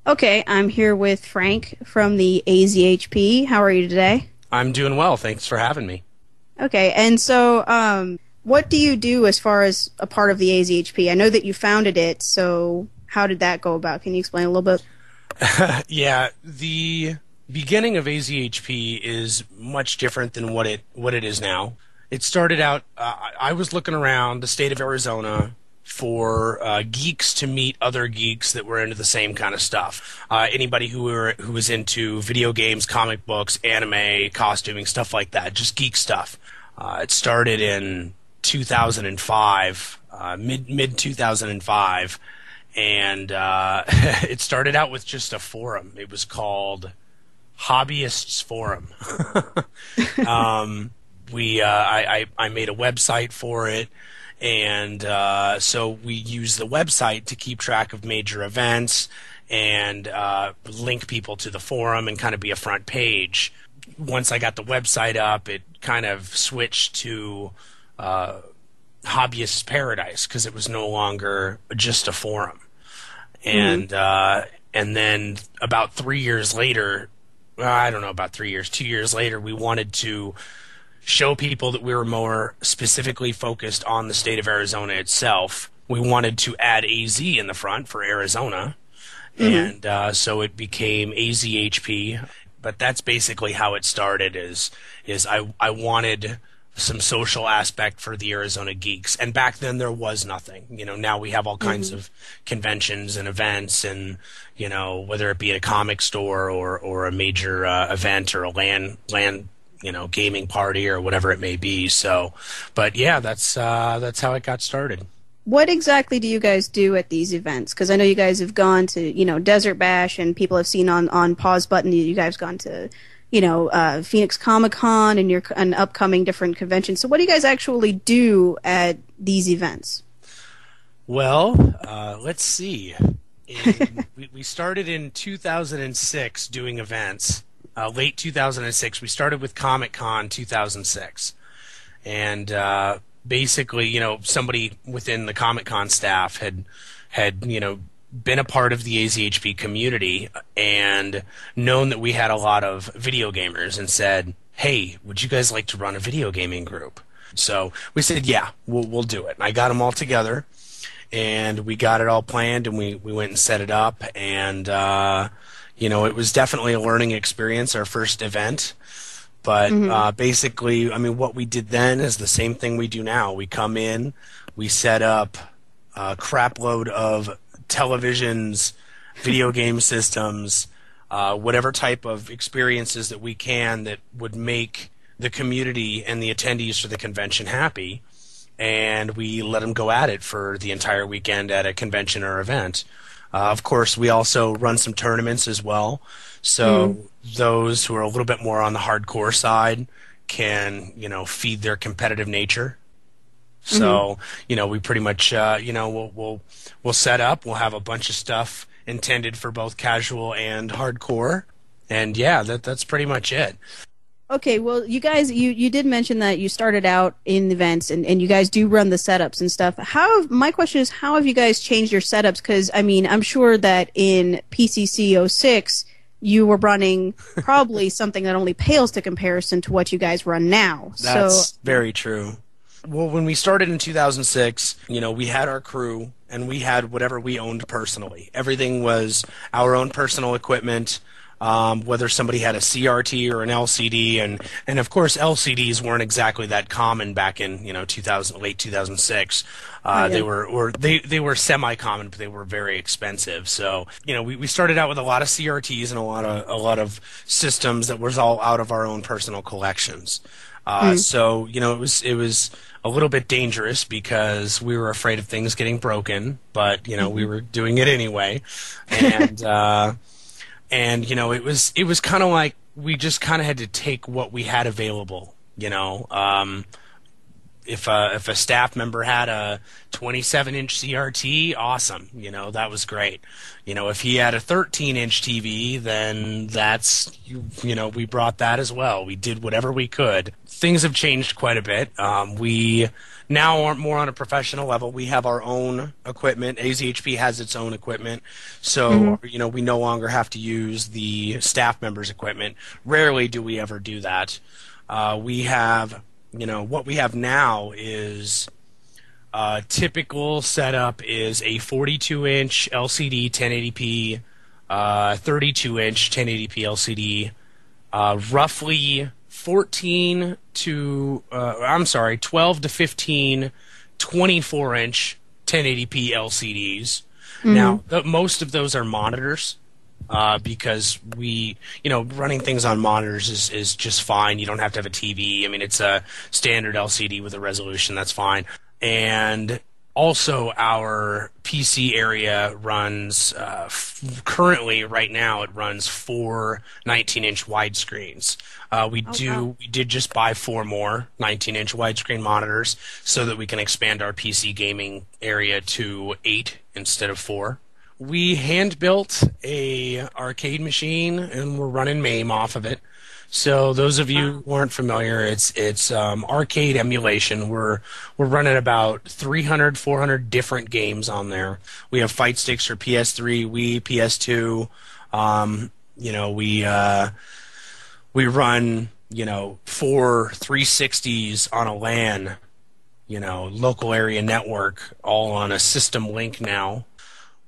Okay, I'm here with Frank from the AZHP. How are you today? I'm doing well. Thanks for having me. Okay, and so what do you do as far as a part of the AZHP? I know that you founded it, so how did that go about? Can you explain a little bit? Yeah, the beginning of AZHP is much different than what it is now. It started out, I was looking around the state of Arizona for geeks to meet other geeks that were into the same kind of stuff. Anybody who was into video games, comic books, anime, costuming, stuff like that, just geek stuff. It started in 2005, mid 2005, and it started out with just a forum. It was called Hobbyists Forum. I made a website for it. And so we use the website to keep track of major events and link people to the forum and kind of be a front page. Once I got the website up, it kind of switched to Hobbyist Paradise because it was no longer just a forum. And then about 3 years later, I don't know, about 3 years, 2 years later, we wanted to show people that we were more specifically focused on the state of Arizona itself. We wanted to add AZ in the front for Arizona, and so it became AZHP. But that's basically how it started. Is I wanted some social aspect for the Arizona geeks, and back then there was nothing. Now we have all kinds of conventions and events, and whether it be at a comic store or a major event or a LAN gaming party or whatever it may be. So, but yeah, that's how it got started. What exactly do you guys do at these events? Because I know you guys have gone to, Desert Bash, and people have seen on Pause Button, you guys have gone to, Phoenix Comic-Con and your upcoming different conventions. So what do you guys actually do at these events? Well, let's see. We started in 2006 doing events. Late 2006, we started with Comic-Con 2006, and basically, somebody within the Comic-Con staff had been a part of the AZHP community and known that we had a lot of video gamers and said, "Hey, would you guys like to run a video gaming group?" So we said, "Yeah, we'll do it." And I got them all together, and we got it all planned, and we went and set it up, and it was definitely a learning experience, our first event. But basically, I mean, what we did then is the same thing we do now. We come in, we set up a crap load of televisions, video game systems, whatever type of experiences that we can that would make the community and the attendees for the convention happy. And we let them go at it for the entire weekend at a convention or event. Of course, we also run some tournaments as well, so those who are a little bit more on the hardcore side can, feed their competitive nature. So, we pretty much, we'll set up. We'll have a bunch of stuff intended for both casual and hardcore, and yeah, that's pretty much it. Okay, well, you guys, you did mention that you started out in events, and you guys do run the setups and stuff. My question is, how have you guys changed your setups? Because, I mean, I'm sure that in PCC 06, you were running probably something that only pales to comparison to what you guys run now. That's very true. Well, when we started in 2006, we had our crew, and we had whatever we owned personally. Everything was our own personal equipment. Whether somebody had a CRT or an LCD, and of course LCDs weren't exactly that common back in late 2006. They were semi-common, but they were very expensive. So we started out with a lot of CRTs and a lot of systems that was all out of our own personal collections. So it was a little bit dangerous because we were afraid of things getting broken, but we were doing it anyway, and. And it was kind of like we just kind of had to take what we had available. if a staff member had a 27-inch CRT, awesome. That was great. If he had a 13-inch TV, then we brought that as well. We did whatever we could. Things have changed quite a bit. We now aren't more on a professional level. We have our own equipment. AZHP has its own equipment. So, we no longer have to use the staff members' equipment. Rarely do we ever do that. We have, what we have now is typical setup is a 42-inch LCD 1080p, 32-inch 1080p LCD, roughly 12 to 15 24-inch 1080p LCDs. Now, most of those are monitors. Because running things on monitors is just fine. You don't have to have a TV. I mean, it's a standard LCD with a resolution. That's fine. And also, our PC area runs currently right now. It runs 4 19-inch widescreens. We did just buy 4 more 19-inch widescreen monitors so that we can expand our PC gaming area to 8 instead of 4. We hand-built a arcade machine, and we're running MAME off of it. So those of you who aren't familiar, it's arcade emulation. We're running about 300, 400 different games on there. We have fight sticks for PS3, Wii, PS2. We run 4 360s on a LAN, local area network, all on a system link now.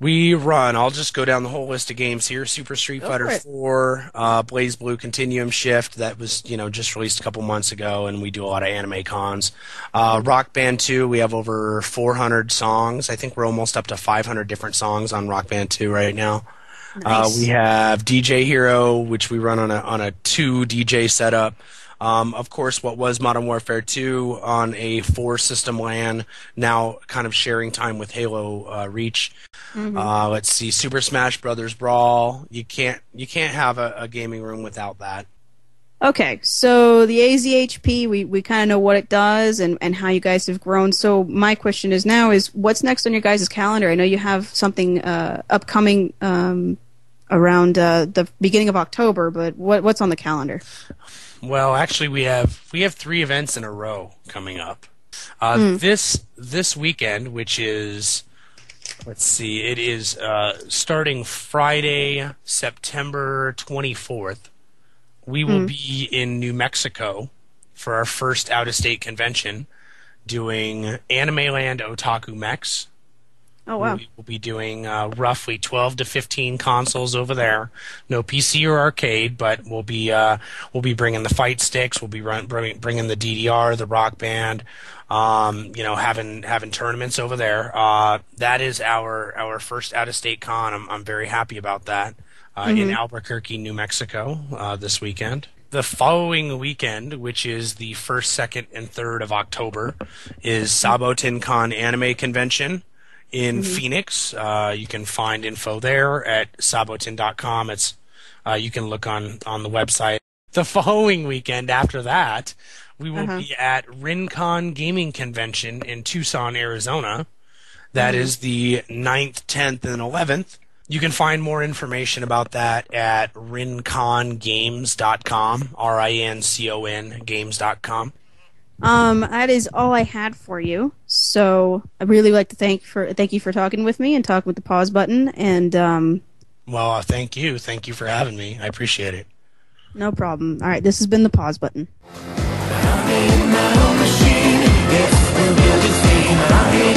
We run, I'll just go down the whole list of games here. Super Street Fighter 4, BlazBlue Continuum Shift, that was, just released a couple months ago, and we do a lot of anime cons. Rock Band 2, we have over 400 songs. I think we're almost up to 500 different songs on Rock Band 2 right now. Nice. We have DJ Hero, which we run on a 2 DJ setup. Of course, what was Modern Warfare 2 on a 4 system LAN, now kind of sharing time with Halo Reach. Let's see, Super Smash Brothers Brawl. You can't have a gaming room without that. Okay, so the AZHP, we kind of know what it does and how you guys have grown. So my question is what's next on your guys' calendar? I know you have something upcoming around the beginning of October, but what's on the calendar? Well, actually, we have 3 events in a row coming up. This weekend, which is, let's see, it is starting Friday, September 24th. We will be in New Mexico for our first out-of-state convention, doing Anime Land Otaku Mex. Oh, wow. We will be doing roughly 12 to 15 consoles over there. No PC or arcade, but we'll be bringing the fight sticks. We'll be bringing the DDR, the Rock Band. Having tournaments over there. That is our first out-of-state con. I'm very happy about that. In Albuquerque, New Mexico, this weekend. The following weekend, which is the 1st, 2nd, and 3rd of October, is Saboten-con Anime Convention in Phoenix. You can find info there at Saboten.com. You can look on the website. The following weekend after that, we will be at RinCon Gaming Convention in Tucson, Arizona. That is the 9th, 10th, and 11th. You can find more information about that at rincongames.com, RINCON games.com. That is all I had for you. So I really like to thank you for talking with me and talking with the pause button. And well, thank you for having me. I appreciate it. No problem. All right, this has been the pause button. I hate my own machine. Yes, we'll build a team. I hate